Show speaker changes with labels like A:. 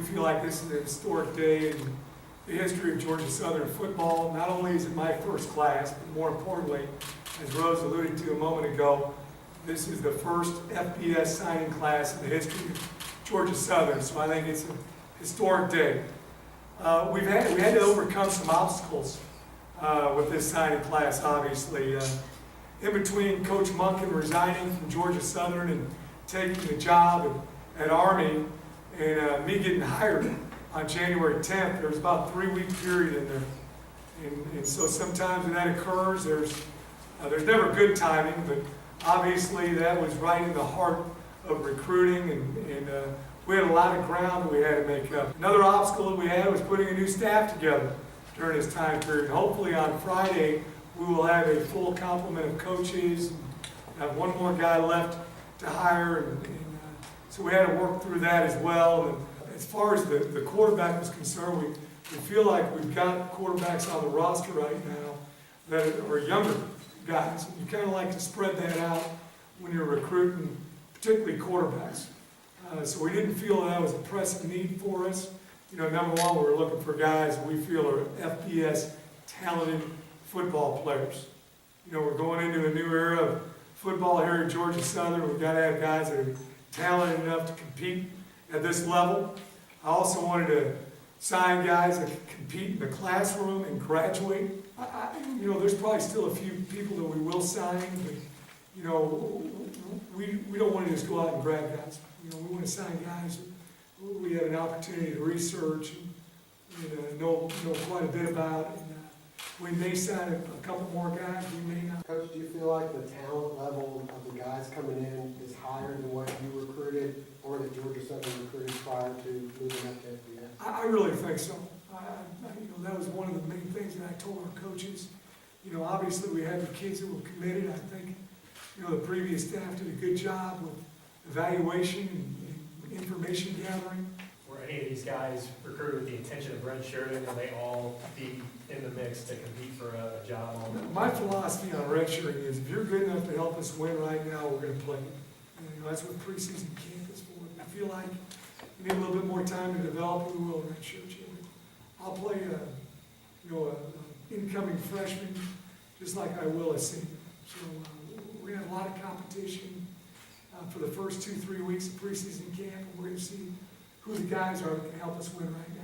A: feel like this is a historic day in the history of Georgia Southern football. Not only is it my first class, but more importantly, as Rose alluded to a moment ago, this is the first FBS signing class in the history of Georgia Southern, so I think it's a historic day. We had to overcome some obstacles with this signing class, obviously. In between Coach Monken resigning from Georgia Southern and taking the job at Army and me getting hired on January 10th, there was about a 3-week period in there. And so sometimes when that occurs, there's never good timing, but obviously that was right in the heart of recruiting, and we had a lot of ground that we had to make up. Another obstacle that we had was putting a new staff together during this time period. Hopefully on Friday, we will have a full complement of coaches, and have one more guy left to hire, and so we had to work through that as well. And as far as the quarterback is concerned, we feel like we've got quarterbacks on the roster right now that are younger guys. And you kind of like to spread that out when you're recruiting, particularly quarterbacks. So we didn't feel that was a pressing need for us. You know, number one, we were looking for guys we feel are FBS talented football players. You know, we're going into a new era of football here at Georgia Southern. We've got to have guys that are talented enough to compete at this level. I also wanted to sign guys that can compete in the classroom and graduate. You know, there's probably still a few people that we will sign, but, you know, we don't want to just go out and grab guys. You know, we want to sign guys that we have an opportunity to research and know quite a bit about. And we may sign a couple more guys, we may not.
B: Coach, do you feel like the talent level of the guys coming in is higher than what you recruited or that Georgia Southern recruited prior to moving up to FBS?
A: I really think so. You know, that was one of the main things that I told our coaches. You know, obviously we had the kids that were committed. I think, you know, the previous staff did a good job with evaluation and information gathering.
C: Were any of these guys recruited with the intention of redshirting, or they all be in the mix to compete for a job?
A: My philosophy on redshirting is if you're good enough to help us win right now, we're going to play. And, you know, that's what preseason camp is for. If you feel like you need a little bit more time to develop, we will redshirt you. I'll play a incoming freshman just like I will a senior. So we're going to have a lot of competition for the first 2-3 weeks of preseason camp, and we're going to see who the guys are that can help us win right now.